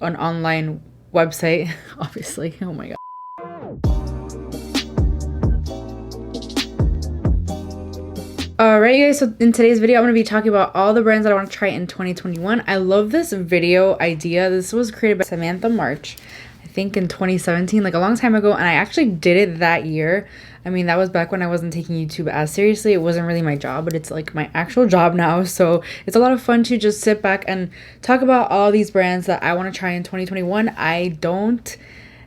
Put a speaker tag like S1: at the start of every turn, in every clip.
S1: an online website, obviously. Oh my god. Alright guys, so in today's video I'm going to be talking about all the brands that I want to try in 2021. I love this video idea. This was created by Samantha March, I think in 2017, like a long time ago, and I actually did it that year. I mean, that was back when I wasn't taking YouTube as seriously. It wasn't really my job, but it's like my actual job now. So it's a lot of fun to just sit back and talk about all these brands that I want to try in 2021. I don't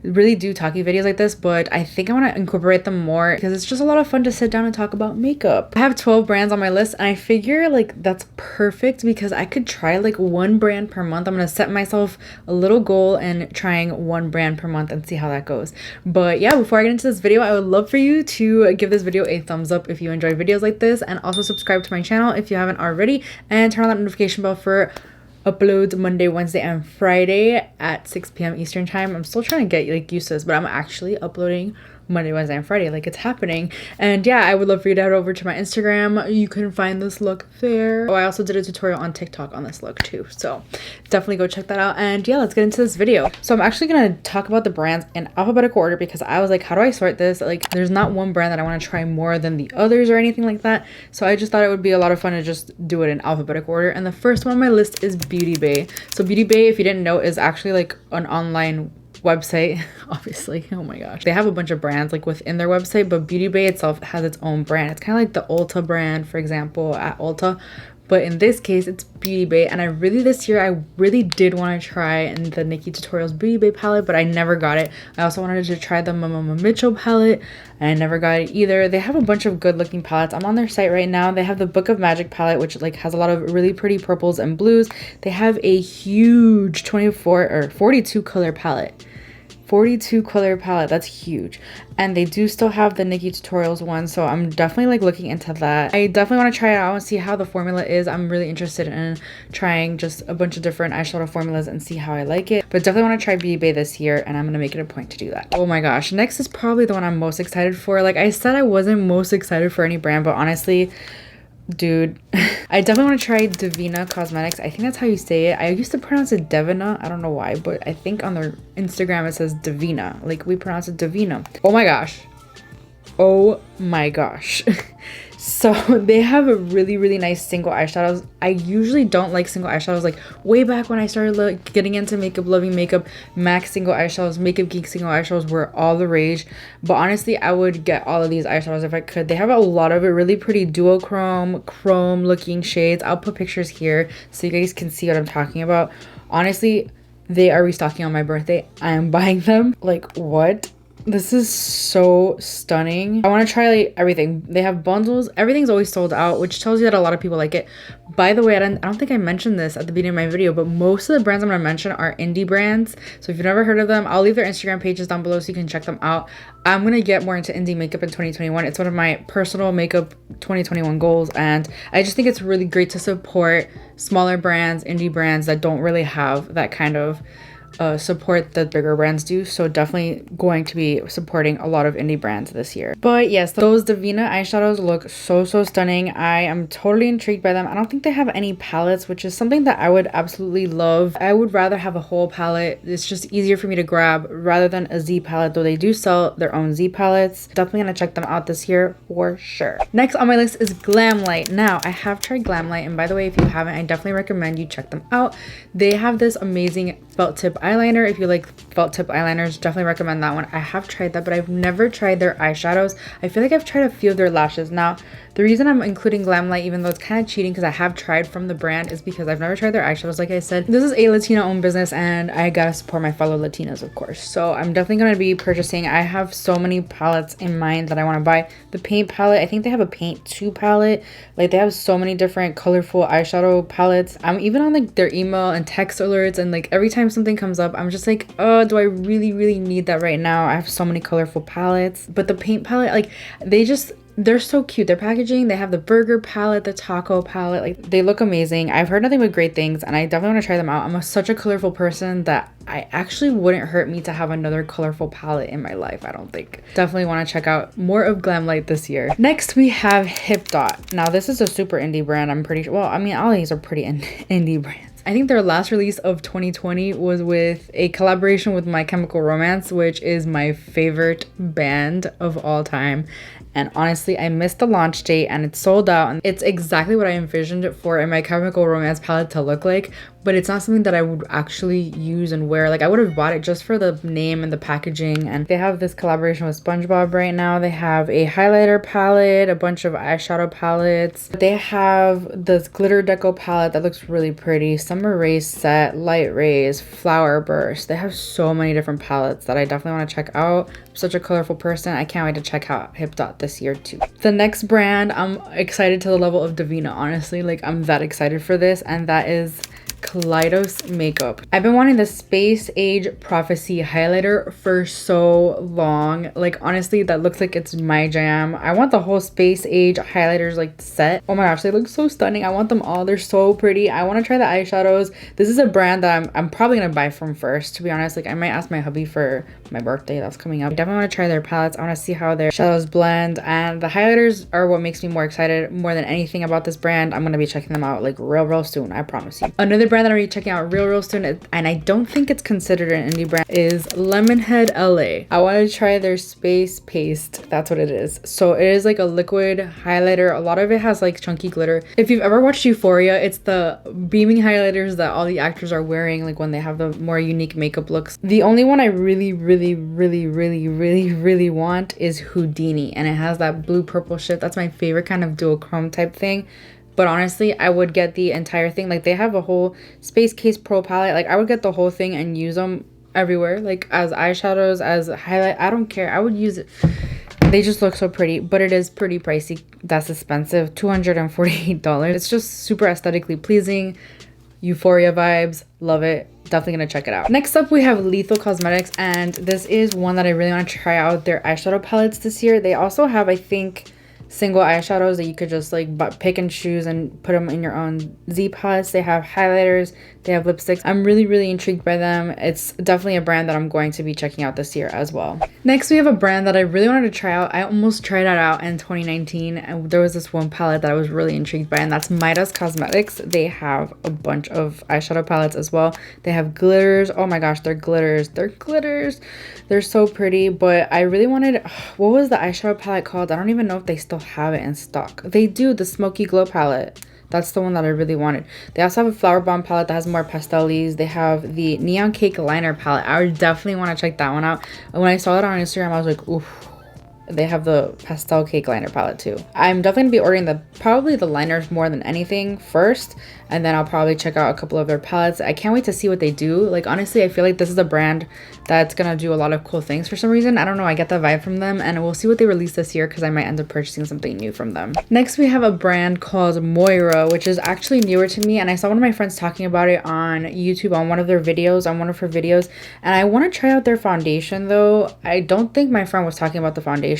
S1: really do talking videos like this, but I think I want to incorporate them more because it's just a lot of fun to sit down and talk about makeup. I have 12 brands on my list, and I figure like that's perfect because I could try like one brand per month. I'm gonna set myself a little goal and trying one brand per month and see how that goes. But yeah, before I get into this video, I would love for you to give this video a thumbs up if you enjoy videos like this, and also subscribe to my channel if you haven't already, and turn on that notification bell for uploads Monday, Wednesday, and Friday at 6 p.m. Eastern time. I'm still trying to get like used to this, but I'm actually uploading Monday, Wednesday, and Friday. Like, it's happening. And yeah, I would love for you to head over to my Instagram. You can find this look there. Oh, I also did a tutorial on TikTok on this look too, so definitely go check that out. And yeah, let's get into this video. So I'm actually gonna talk about the brands in alphabetical order because I was like, how do I sort this? Like, there's not one brand that I want to try more than the others or anything like that, so I just thought it would be a lot of fun to just do it in alphabetical order. And the first one on my list is Beauty Bay. So Beauty Bay, if you didn't know, is actually like an online website, obviously. Oh my gosh, they have a bunch of brands like within their website, but Beauty Bay itself has its own brand. It's kind of like the Ulta brand, for example, at Ulta, but in this case it's Beauty Bay. And this year I really did want to try in the Nikkie Tutorials Beauty Bay palette, but I never got it. I also wanted to try the Mama Mitchell palette, and I never got it either. They have a bunch of good looking palettes. I'm on their site right now. They have the Book of Magic palette, which like has a lot of really pretty purples and blues. They have a huge 24 or 42 color palette. 42 color palette, that's huge. And they do still have the Nikkie Tutorials one, so I'm definitely like looking into that. I definitely want to try it out and see how the formula is. I'm really interested in trying just a bunch of different eyeshadow formulas and see how I like it, but definitely want to try Beauty Bay this year, and I'm gonna make it a point to do that. Oh my gosh, next is probably the one I'm most excited for. Like I said, I wasn't most excited for any brand, but honestly, dude, I definitely want to try Devinah Cosmetics. I think that's how you say it. I used to pronounce it Devinah. I don't know why, but I think on their Instagram it says Devinah. Like, we pronounce it Devinah. Oh my gosh. Oh my gosh. So they have a really nice single eyeshadows. I usually don't like single eyeshadows. Like way back when I started getting into makeup, loving makeup, MAC single eyeshadows, Makeup Geek single eyeshadows were all the rage. But honestly, I would get all of these eyeshadows if I could. They have a lot of it, really pretty chrome looking shades. I'll put pictures here so you guys can see what I'm talking about. Honestly, they are restocking on my birthday. I am buying them. Like, what? This is so stunning. I want to try like everything. They have bundles. Everything's always sold out, which tells you that a lot of people like it. By the way, I don't think I mentioned this at the beginning of my video, but most of the brands I'm going to mention are indie brands. So if you've never heard of them, I'll leave their Instagram pages down below so you can check them out. I'm going to get more into indie makeup in 2021. It's one of my personal makeup 2021 goals, and I just think it's really great to support smaller brands, indie brands that don't really have that kind of support that bigger brands do. So definitely going to be supporting a lot of indie brands this year. But yes, those Devinah eyeshadows look so stunning. I am totally intrigued by them. I don't think they have any palettes, which is something that I would absolutely love. I would rather have a whole palette. It's just easier for me to grab rather than a Z palette, though they do sell their own Z palettes. Definitely gonna check them out this year for sure. Next on my list is Glamlite. Now, I have tried Glamlite, and by the way, if you haven't, I definitely recommend you check them out. They have this amazing felt tip eyeliner. If you like felt tip eyeliners, definitely recommend that one. I have tried that, but I've never tried their eyeshadows. I feel like I've tried a few of their lashes. Now, the reason I'm including Glamlite, even though it's kind of cheating because I have tried from the brand, is because I've never tried their eyeshadows. Like I said, this is a Latina owned business, and I gotta support my fellow Latinas, of course. So I'm definitely gonna be purchasing. I have so many palettes in mind that I want to buy. The paint palette, I think they have a paint 2 palette. Like, they have so many different colorful eyeshadow palettes. I'm even on like their email and text alerts, and like every time something comes up, I'm just like, oh, do I really need that right now? I have so many colorful palettes. But the paint palette, like, they're so cute. Their packaging, they have the burger palette, the taco palette, like they look amazing. I've heard nothing but great things, and I definitely want to try them out. I'm such a colorful person that I actually wouldn't hurt me to have another colorful palette in my life, I don't think. Definitely want to check out more of Glamlite this year. Next, we have Hip Dot. Now, this is a super indie brand. I'm pretty sure, well, I mean, all these are pretty indie brands. I think their last release of 2020 was with a collaboration with My Chemical Romance, which is my favorite band of all time. And honestly, I missed the launch date and it's sold out. And it's exactly what I envisioned it for a My Chemical Romance palette to look like, but it's not something that I would actually use and wear. Like, I would have bought it just for the name and the packaging. And they have this collaboration with SpongeBob right now. They have a highlighter palette, a bunch of eyeshadow palettes. They have this glitter deco palette that looks really pretty. Summer Rays set, Light Rays, Flower Burst. They have so many different palettes that I definitely want to check out. I'm such a colorful person. I can't wait to check out Hip Dot this year too. The next brand, I'm excited to the level of devinah, honestly. Like, I'm that excited for this, and that is Kaleidos makeup. I've been wanting the Space Age Prophecy highlighter for so long. Like, honestly, that looks like it's my jam. I want the whole Space Age highlighters like set. Oh my gosh, they look so stunning. I want them all. They're so pretty. I want to try the eyeshadows. This is a brand that I'm probably gonna buy from first, to be honest. Like, I might ask my hubby for my birthday that's coming up. I definitely want to try their palettes. I want to see how their shadows blend, and the highlighters are what makes me more excited more than anything about this brand. I'm gonna be checking them out like real soon, I promise you. Another brand that I'm checking out real soon, and I don't think it's considered an indie brand, is Lemonhead LA. I want to try their Space Paste. That's what it is. So it is like a liquid highlighter. A lot of it has like chunky glitter. If you've ever watched Euphoria, it's the beaming highlighters that all the actors are wearing like when they have the more unique makeup looks. The only one I really want is Houdini, and it has that blue purple shit. That's my favorite kind of duochrome type thing. But honestly, I would get the entire thing. Like, they have a whole Space Case Pro palette. Like, I would get the whole thing and use them everywhere. Like, as eyeshadows, as highlight. I don't care. I would use it. They just look so pretty. But it is pretty pricey. That's expensive. $248. It's just super aesthetically pleasing. Euphoria vibes. Love it. Definitely gonna check it out. Next up, we have Lethal Cosmetics. And this is one that I really want to try out. Their eyeshadow palettes this year. They also have, I think, single eyeshadows that you could just like pick and choose and put them in your own Z pods. They have highlighters, they have lipsticks. I'm really intrigued by them. It's definitely a brand that I'm going to be checking out this year as well. Next, we have a brand that I really wanted to try out. I almost tried it out in 2019, and there was this one palette that I was really intrigued by, and that's Midas Cosmetics. They have a bunch of eyeshadow palettes as well. They have glitters. Oh my gosh, they're glitters. They're so pretty. But I really wanted, what was the eyeshadow palette called? I don't even know if they still have it in stock. They do, the Smoky Glow palette. That's the one that I really wanted. They also have a Flower Bomb palette that has more pastels. They have the Neon Cake Liner palette. I would definitely want to check that one out. And when I saw it on Instagram, I was like, oof. They have the pastel cake liner palette too. I'm definitely gonna be ordering probably the liners more than anything first, and then I'll probably check out a couple of their palettes. I can't wait to see what they do. Like, honestly, I feel like this is a brand that's gonna do a lot of cool things for some reason. I don't know, I get that vibe from them, and we'll see what they release this year because I might end up purchasing something new from them. Next, we have a brand called Moira, which is actually newer to me, and I saw one of my friends talking about it on YouTube on one of her videos, and I want to try out their foundation though. I don't think my friend was talking about the foundation.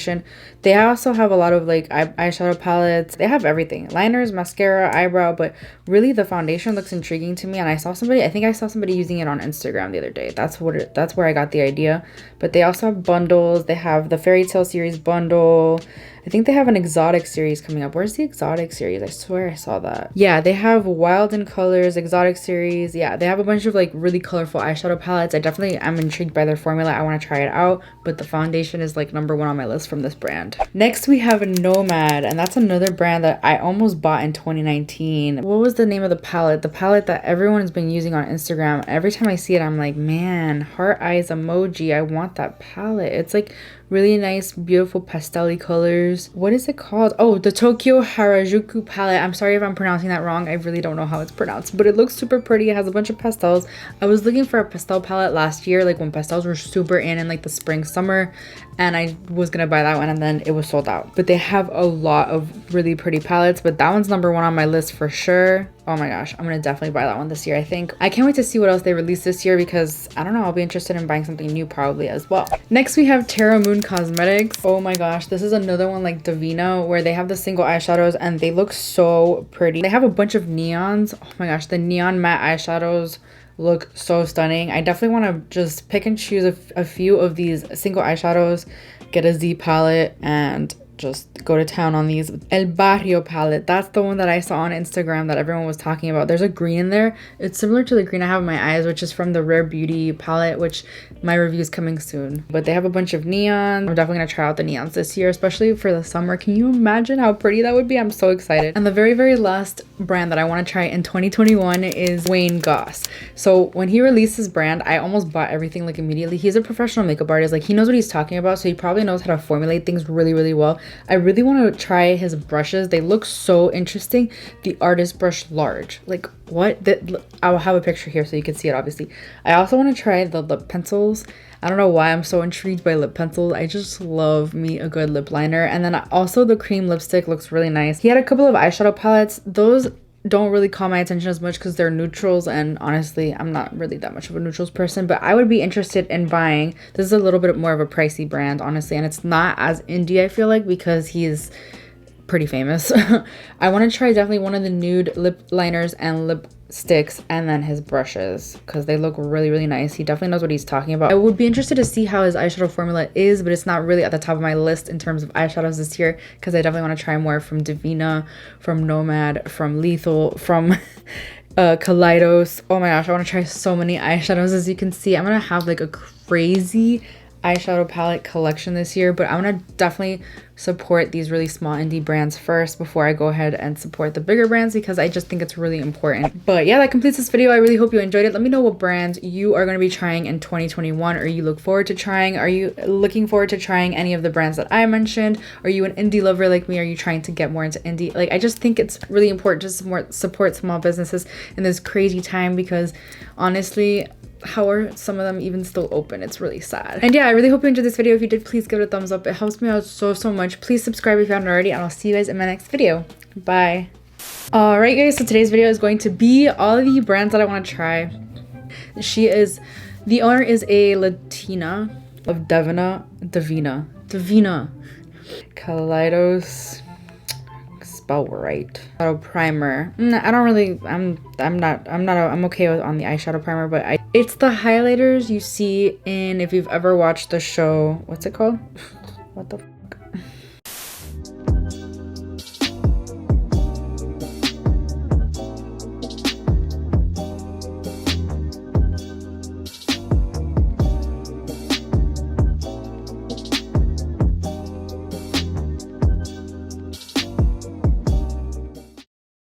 S1: They also have a lot of like eyeshadow palettes. They have everything, liners, mascara, eyebrow, but really the foundation looks intriguing to me. And I think I saw somebody using it on Instagram the other day. That's where I got the idea. But they also have bundles. They have the Fairy Tale series bundle. I think they have an exotic series coming up. Where's the exotic series? I swear I saw that. Yeah, they have Wild in Colors, exotic series. Yeah, they have a bunch of like really colorful eyeshadow palettes. I definitely am intrigued by their formula. I want to try it out, but the foundation is like #1 on my list from this brand. Next, we have Nomad, and that's another brand that I almost bought in 2019. What was the name of the palette? The palette that everyone has been using on Instagram. Every time I see it, I'm like, man, heart eyes emoji. I want that palette. It's like really nice, beautiful pastel-y colors. What is it called? Oh, the Tokyo Harajuku palette. I'm sorry if I'm pronouncing that wrong. I really don't know how it's pronounced, but it looks super pretty. It has a bunch of pastels. I was looking for a pastel palette last year, like when pastels were super in like the spring, summer, and I was gonna buy that one, and then it was sold out. But they have a lot of really pretty palettes, but that one's #1 on my list for sure. Oh my gosh, I'm gonna definitely buy that one this year, I think. I can't wait to see what else they release this year because I don't know, I'll be interested in buying something new probably as well. Next, we have Terra Moon Cosmetics. Oh my gosh, this is another one like devinah where they have the single eyeshadows and they look so pretty. They have a bunch of neons. Oh my gosh, the neon matte eyeshadows look so stunning. I definitely want to just pick and choose a few of these single eyeshadows, get a Z palette, and just go to town on these. El Barrio palette. That's the one that I saw on Instagram that everyone was talking about. There's a green in there. It's similar to the green I have in my eyes, which is from the Rare Beauty palette, which my review is coming soon. But they have a bunch of neon. I'm definitely gonna try out the neons this year, especially for the summer. Can you imagine how pretty that would be? I'm so excited. And the very, very last brand that I want to try in 2021 is Wayne Goss. So when he released his brand, I almost bought everything like immediately. He's a professional makeup artist. Like, he knows what he's talking about, so he probably knows how to formulate things really, really well. I really want to try his brushes. They look so interesting. The Artist Brush Large. Like, what? I'll have a picture here so you can see it, obviously. I also want to try the lip pencils. I don't know why I'm so intrigued by lip pencils. I just love me a good lip liner. And then also the cream lipstick looks really nice. He had a couple of eyeshadow palettes. Those don't really call my attention as much because they're neutrals, and honestly I'm not really that much of a neutrals person, but I would be interested in buying. This is a little bit more of a pricey brand, honestly, and it's not as indie, I feel like, because he's pretty famous. I want to try definitely one of the nude lip liners and lipsticks, and then his brushes, because they look really, really nice. He definitely knows what he's talking about. I would be interested to see how his eyeshadow formula is, but it's not really at the top of my list in terms of eyeshadows this year, because I definitely want to try more from Devinah, from Nomad, from Lethal, from Kaleidos. Oh my gosh, I want to try so many eyeshadows. As you can see, I'm gonna have like a crazy eyeshadow palette collection this year, but I want to definitely support these really small indie brands first before I go ahead and support the bigger brands, because I just think it's really important. But yeah, that completes this video. I really hope you enjoyed it. Let me know what brands you are going to be trying in 2021, or you look forward to trying. Are you looking forward to trying any of the brands that I mentioned? Are you an indie lover like me? Are you trying to get more into indie? Like, I just think it's really important to support small businesses in this crazy time, because honestly, how are some of them even still open? It's really sad. And yeah, I really hope you enjoyed this video. If you did, please give it a thumbs up. It helps me out so much. Please subscribe if you haven't already, and I'll see you guys in my next video. Bye. All right, guys, so today's video is going to be all of the brands that I want to try. The owner is a Latina of devinah kaleidos, spell right. Shadow primer. I don't really, I'm okay on the eyeshadow primer, but it's the highlighters you see in, if you've ever watched the show, what's it called? What the